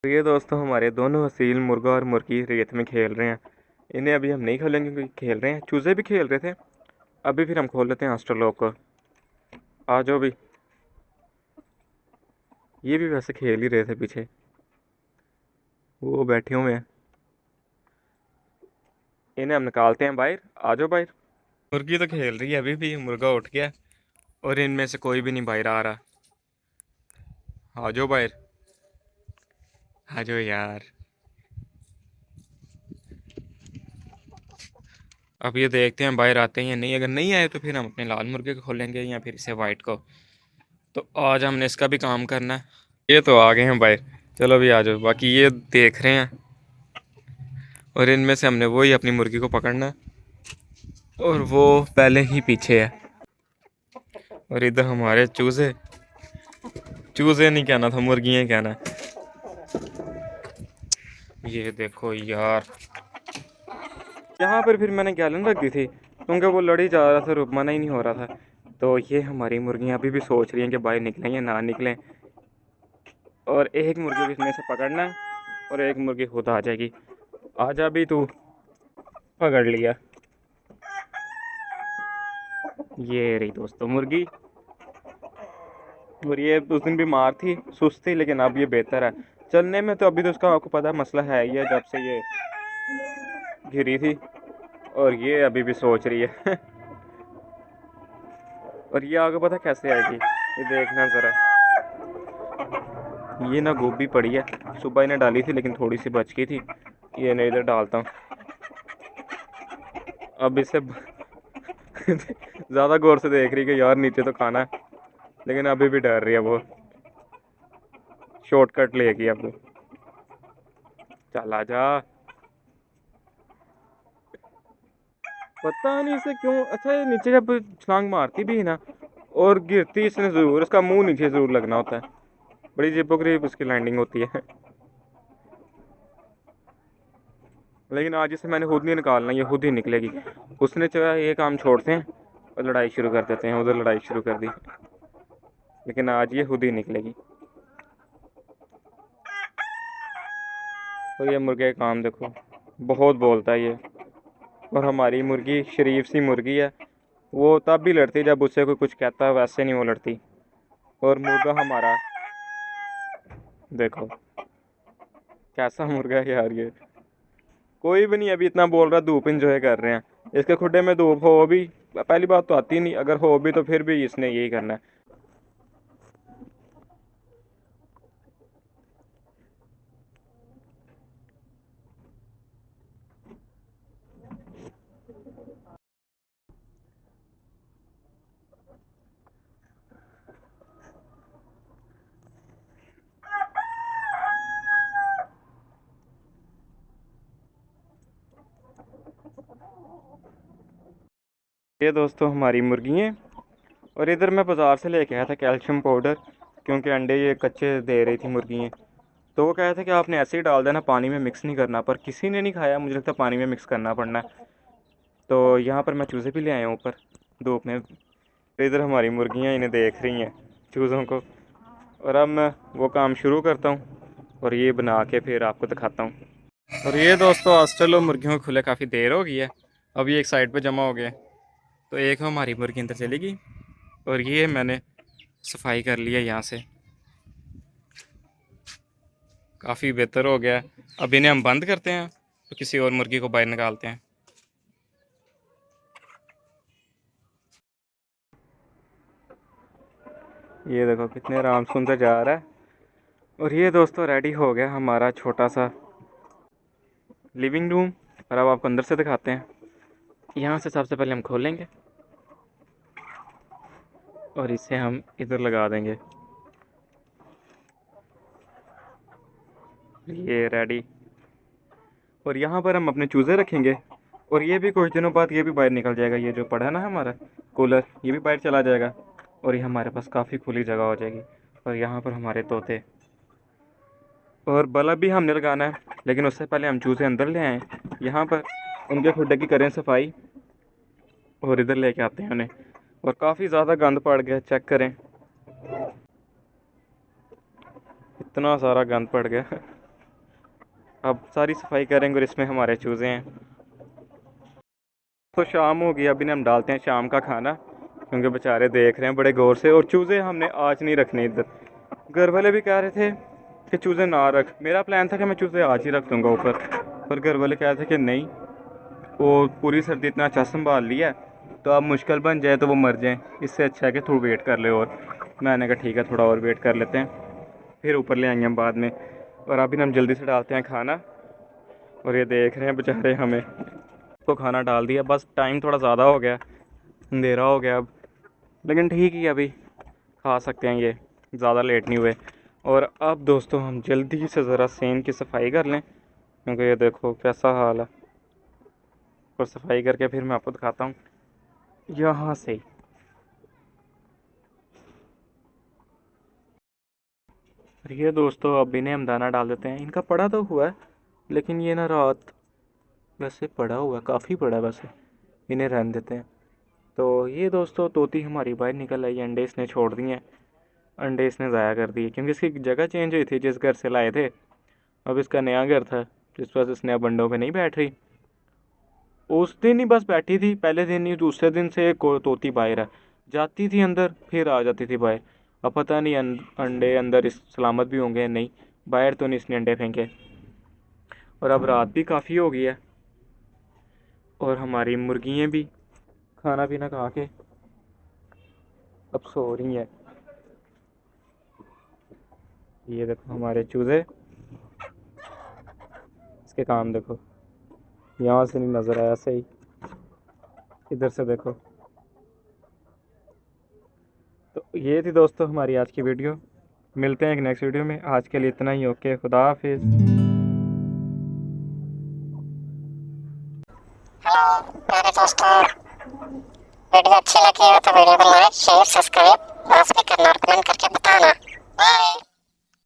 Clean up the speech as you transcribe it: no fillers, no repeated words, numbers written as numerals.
तो ये दोस्तों हमारे दोनों हसील मुर्गा और मुर्गी रेत में खेल रहे हैं। इन्हें अभी हम नहीं खोलेंगे क्योंकि खेल रहे हैं, चूज़े भी खेल रहे थे। अभी फिर हम खोल लेते हैं ऑस्ट्रेलोक को। आ जाओ भी। ये भी वैसे खेल ही रहे थे पीछे, वो बैठे हुए हैं। इन्हें हम निकालते हैं बाहर। आ जाओ बाहर। मुर्गी तो खेल रही है अभी भी, मुर्गा उठ गया और इनमें से कोई भी नहीं बाहर आ रहा। आ जाओ बाहर, आ जाओ यार। अब ये देखते हैं बाहर आते हैं या नहीं। अगर नहीं आए तो फिर हम अपने लाल मुर्गे को खोलेंगे या फिर इसे वाइट को। तो आज हमने इसका भी काम करना है। ये तो आ गए हैं बाहर। चलो भी आ जाओ। बाकी ये देख रहे हैं और इनमें से हमने वही अपनी मुर्गी को पकड़ना है और वो पहले ही पीछे है। और इधर हमारे चूजे, चूजे नहीं कहना था, मुर्गियाँ ही कहना है। ये देखो यार, यहाँ पर फिर मैंने गैलन रख दी थी क्योंकि वो लड़ी जा रहा था, रुकमाना ही नहीं हो रहा था। तो ये हमारी मुर्गियाँ अभी भी सोच रही हैं कि बाहर निकलें या ना निकलें। और एक मुर्गी को इसमें से पकड़ना है और एक मुर्गी खुद आ जाएगी। आ जा भी तू। पकड़ लिया। ये रही दोस्तों मुर्गी। और ये उस दिन बीमार थी, सुस्त थी, लेकिन अब ये बेहतर है चलने में। तो अभी तो उसका आपको पता मसला है ये, जब से ये घिरी थी। और ये अभी भी सोच रही है। और ये आगे पता कैसे आएगी, ये देखना ज़रा। ये ना गोभी पड़ी है, सुबह इन्हें डाली थी लेकिन थोड़ी सी बच गई थी। ये नहीं, इधर डालता हूँ अब इसे। ज़्यादा गौर से देख रही कि यार नीचे तो खाना है, लेकिन अभी भी डर रही है वो। शॉर्टकट लेगी अब। चल आ जा। पता नहीं इसे क्यों। अच्छा, ये नीचे जब छलांग मारती भी है ना और गिरती इसने ज़रूर, इसका मुंह नीचे ज़रूर लगना होता है। बड़ी अजीबोगरीब उसकी लैंडिंग होती है। लेकिन आज इसे मैंने खुद नहीं निकालना, ये खुद ही निकलेगी। उसने चाहे ये काम छोड़ते हैं और लड़ाई शुरू कर देते हैं। उधर लड़ाई शुरू कर दी, लेकिन आज ये खुद ही निकलेगी। और ये मुर्गे का काम देखो, बहुत बोलता है ये। और हमारी मुर्गी शरीफ सी मुर्गी है, वो तब भी लड़ती जब उससे कोई कुछ कहता है, वैसे नहीं वो लड़ती। और मुर्गा हमारा देखो कैसा मुर्गा है यार ये। कोई भी नहीं अभी इतना बोल रहा, धूप इंजॉय कर रहे हैं। इसके खुडे में धूप हो भी, पहली बात तो आती नहीं, अगर हो भी तो फिर भी इसने यही करना है। ये दोस्तों हमारी मुर्गी हैं। और इधर मैं बाज़ार से लेके आया था कैल्शियम पाउडर, क्योंकि अंडे ये कच्चे दे रही थी मुर्गियाँ। तो वो कह रहे थे कि आपने ऐसे ही डाल देना, पानी में मिक्स नहीं करना। पर किसी ने नहीं खाया, मुझे लगता है पानी में मिक्स करना पड़ना है। तो यहाँ पर मैं चूज़े भी ले आया हूँ ऊपर धूप में। तो इधर हमारी मुर्गियाँ इन्हें देख रही हैं, चूज़ों को। और अब मैं वो काम शुरू करता हूँ और ये बना के फिर आपको दिखाता हूँ। और ये दोस्तों ऑस्ट्रेलो मुर्गियों को खुले काफ़ी देर हो गई है। अब ये एक साइड पे जमा हो गए। तो एक हमारी मुर्गी अंदर चली गई और ये मैंने सफाई कर लिया यहाँ से, काफ़ी बेहतर हो गया। अब इन्हें हम बंद करते हैं तो किसी और मुर्गी को बाहर निकालते हैं। ये देखो कितने आराम से अंदर जा रहा है। और ये दोस्तों रेडी हो गया हमारा छोटा सा लिविंग रूम। और अब आपको अंदर से दिखाते हैं। यहाँ से सबसे पहले हम खोलेंगे और इसे हम इधर लगा देंगे। ये रेडी। और यहाँ पर हम अपने चूज़े रखेंगे। और ये भी कुछ दिनों बाद ये भी बाहर निकल जाएगा। ये जो पड़ा है ना हमारा कूलर, ये भी बाहर चला जाएगा। और ये हमारे पास काफ़ी खुली जगह हो जाएगी। और यहाँ पर हमारे तोते। और बल्ब भी हमने लगाना है, लेकिन उससे पहले हम चूज़े अंदर ले आएँ। यहाँ पर उनके खुड्डे की करें सफाई और इधर लेके आते हैं उन्हें। और काफ़ी ज़्यादा गंद पड़ गया, चेक करें, इतना सारा गंद पड़ गया। अब सारी सफाई करेंगे और इसमें हमारे चूज़े हैं। तो शाम हो गई, अभी हम डालते हैं शाम का खाना, क्योंकि बेचारे देख रहे हैं बड़े गौर से। और चूज़े हमने आज नहीं रखने इधर, घर वाले भी कह रहे थे कि चूज़े ना रख। मेरा प्लान था कि मैं चूज़े आज ही रख दूँगा ऊपर, पर घर वाले कह रहे थे कि नहीं, वो पूरी सर्दी इतना अच्छा संभाल लिया, तो अब मुश्किल बन जाए तो वो मर जाएं, इससे अच्छा है कि थोड़ा वेट कर ले। और मैंने कहा ठीक है, थोड़ा और वेट कर लेते हैं, फिर ऊपर ले आएंगे हम बाद में। और अभी हम जल्दी से डालते हैं खाना, और ये देख रहे हैं बेचारे हमें। तो खाना डाल दिया, बस टाइम थोड़ा ज़्यादा हो गया, अंधेरा हो गया अब, लेकिन ठीक ही अभी खा सकते हैं, ये ज़्यादा लेट नहीं हुए। और अब दोस्तों हम जल्दी से ज़रा सेन की सफाई कर लें, क्योंकि ये देखो कैसा हाल है। और सफाई करके फिर मैं आपको दिखाता हूँ यहाँ से ही। ये दोस्तों अब इन्हें हम दाना डाल देते हैं। इनका पड़ा तो हुआ है, लेकिन ये ना रात वैसे पड़ा हुआ है, काफ़ी पड़ा है वैसे, इन्हें रहने देते हैं। तो ये दोस्तों तोती हमारी बाहर निकल आई, अंडे इसने छोड़ दिए हैं, अंडे इसने ज़ाया कर दिए, क्योंकि इसकी जगह चेंज हुई थी जिस घर से लाए थे। अब इसका नया घर था, जिस वजह से इसने अब अंडों पे नहीं बैठ रही। उस दिन ही बस बैठी थी, पहले दिन ही, दूसरे दिन से तोती बाहर है, जाती थी अंदर फिर आ जाती थी बाहर। अब पता नहीं अंडे अंदर इस सलामत भी होंगे नहीं, बाहर तो नहीं इसने अंडे फेंके। और अब रात भी काफ़ी हो गई है, और हमारी मुर्गियाँ भी खाना पीना खा के अब सो रही हैं। ये देखो हमारे चूज़े, इसके काम देखो, यहाँ से नहीं नज़र आया सही, इधर से देखो। तो ये थी दोस्तों हमारी आज की वीडियो, मिलते हैं एक नेक्स्ट वीडियो में। आज के लिए इतना ही, ओके, खुदा हाफिज़। हेलो प्यारे दोस्तों, वीडियो अच्छी लगी हो तो वीडियो को लाइक शेयर सब्सक्राइब लास्ट में करना और कमेंट करके बताना। बाय।